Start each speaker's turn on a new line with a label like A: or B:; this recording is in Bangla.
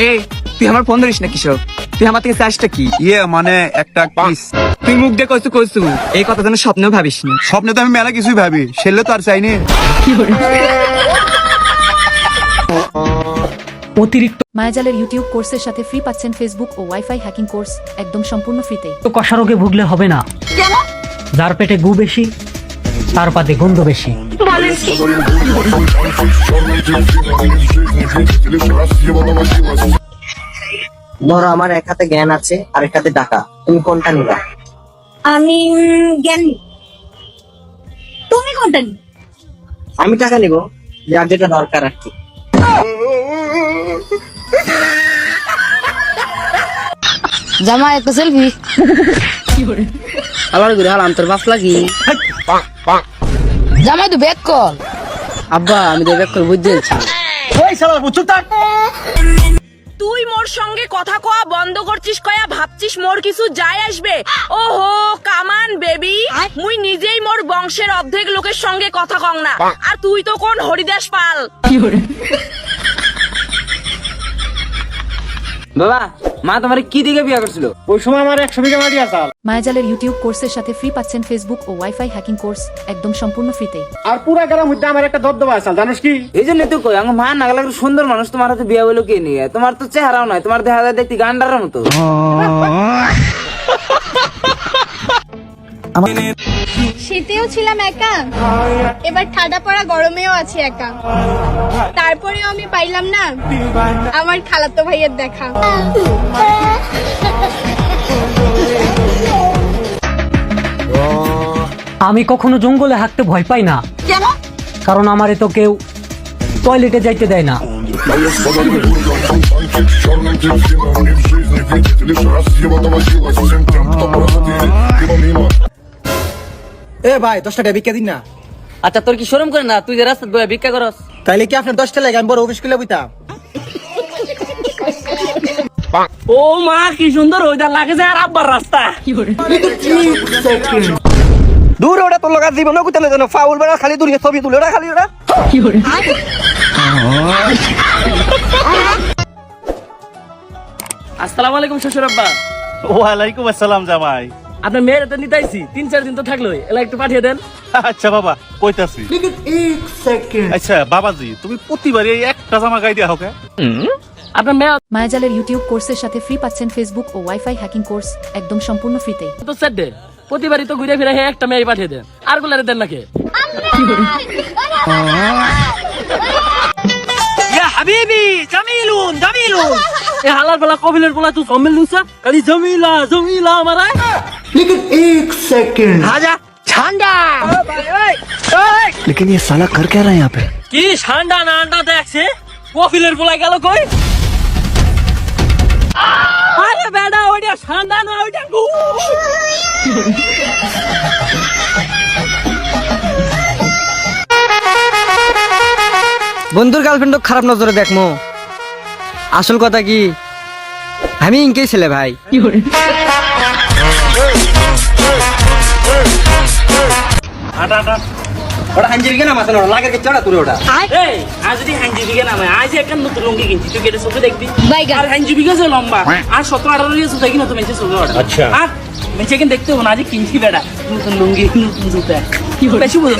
A: এই তুই আমার ফোন ধরিস না কিশোর, তুই আমার থেকে চাষটা কি?
B: মানে একটা কিস।
A: তুই মুখ দিয়ে কইছু এই কথা যেন স্বপ্নেও ভাবিস না।
B: স্বপ্নে তো আমি মেলা কিছুই ভাবি, সেলে তো আর চাইনি।
C: অতিরিক্ত
D: মায়াজালের ইউটিউব কোর্সের সাথে ফ্রি পাচ্ছেন ফেসবুক ও ওয়াইফাই হ্যাকিং কোর্স একদম সম্পূর্ণ ফ্রিতে।
C: কষারোগে ভুগলে হবে না। যার পেটে গু বেশি তার পাতে গন্ধ বেশি।
E: ধরো আমার এক হাতে জ্ঞান আছে আর এক হাতে টাকা, তুমি কোনটা নিবা?
F: আমি জ্ঞান নিব। তুমি কোনটা নিবে?
E: আমি টাকা নিব, যার যেটা দরকার আর কি।
G: জামা একটা সেলফি আবার ঘুরে হালাম তোর বাপ লাগি জামাই তো ব্যাক কল আব্বা আমি তো ব্যাক করে বুঝছি
H: তুই মোর সঙ্গে কথা কয়া বন্ধ করছিস কয়া ভাবছিস মোর কিছু যায় আসবে? ওহো কামান বেবি, মুই নিজেই মোর বংশের অর্ধেক লোকের সঙ্গে কথা কং না, আর তুই তো কোন হরিদাস পাল।
G: বাবা মা তোমার কি দিকে বিয়া করছিল?
C: ওই সময় আমার 100 বিঘা মাটি আছে।
D: মায়াজালের ইউটিউব কোর্সের সাথে ফ্রি পাচ্ছেন ফেসবুক ও ওয়াইফাই হ্যাকিং কোর্স একদম সম্পূর্ণ ফ্রিতে।
C: আর পুরা গ্রাম মধ্যে আমার একটা দবদবা আছে, জানোস কি?
G: এই জন্য তো কই আমার মা নাগলা সুন্দর মানুষ তোমার হাতে বিয়া হইলো কে নিয়ে? তোমার তো চেহারাও নয়, তোমার দেখা যায় দেখতে গান্ডারের মতো।
F: শীতেও ছিলাম একা, এবার ঠাডা পড়া গরমেও আছি একা। তারপরেও আমি পাইলাম না আমার খালাতো ভাইয়ের দেখা।
C: আমি কখনো জঙ্গলে হাঁটতে ভয় পাই না,
F: কেন?
C: কারণ আমারে তো কেউ টয়লেটে যাইতে দেয় না।
I: এ ভাই 10 টাকা ভিক্ষা দিন না।
G: আচ্ছা তোর কি শরম করে না? তুই যে রাস্তা বইয়া ভিক্ষা করস।
I: তাইলে কি আপনার 10 টাকা লাগে আমি বড় অফিস খুলে বইতাম?
H: ও মা কি সুন্দর ওইটা লাগে যায় আর আব্বার রাস্তা।
I: দূর ওটা তোর লগা জীবন কুতালে জানো ফাউল বেড়া খালি দূরে ছবি তুলে ওটা খালি ওটা।
H: আসসালামু আলাইকুম শ্বশুর আব্বা।
J: ওয়ালাইকুম আসসালাম জামাই।
H: আপনার মেয়ের তো নিতাইছি, 3-4 দিন তো থাকলো, এলা একটু পাঠিয়ে দেন।
J: আচ্ছা বাবা কইতাছি। আচ্ছা বাবাজি তুমি প্রতিবারই এই একটা জামা গাই দিয়া হোক?
H: আপনার মেয়ে
D: মায়াজালের ইউটিউব কোর্সের সাথে ফ্রি পাচ্ছেন ফেসবুক ও ওয়াইফাই হ্যাকিং কোর্স একদম সম্পূর্ণ ফ্রিতে।
H: তো সেট দে, প্রতিবারই তো ঘুরে ফিরে একটা মেয়ে পাঠিয়ে দেন, আর গুলারে দেন নাকি? ইয়া হাবিবি জামিলুন জামিলুন, এ হালার বেলা কবিলের বলা তুই সম্মেল নুসা খালি জামিলা জামিলা আমারা।
I: लेकिन 1 सेकंड
H: হাজা ঠান্ডা।
I: लेकिन ये साला कर क्या रहा है यहाँ पे?
H: কি ঠান্ডা না আন্ডা দেখছে? কফিলের বলা গেল কই? আরে বেডা ওইটা ঠান্ডা না, ওইটা
I: বন্ধুর গার্লফ্রেন্ড খারাপ নজরে দেখমো, আসল কথা কি আমি ইনকেই ছেলে ভাই। ওটা হাঞ্জির কেনা মাছ না লাগে কে চড়া তুই ওটা।
H: এই আজ যদি হাঞ্জি বিঘা নামে আজ একটা নতুন লুঙ্গি কিনছি, তুই কেটে চোখে দেখবি আর হাঞ্জি বিঘা যে লম্বা আর 17-18 ইয়ার্স হয়ে কিনা তো মেনছে চোখে ওটা। আচ্ছা আর মেনছে কিন্তু দেখতে হবে না, আজ কিনছি বেড়া নতুন লুঙ্গি নতুন জুতা কি বেশি বুঝো।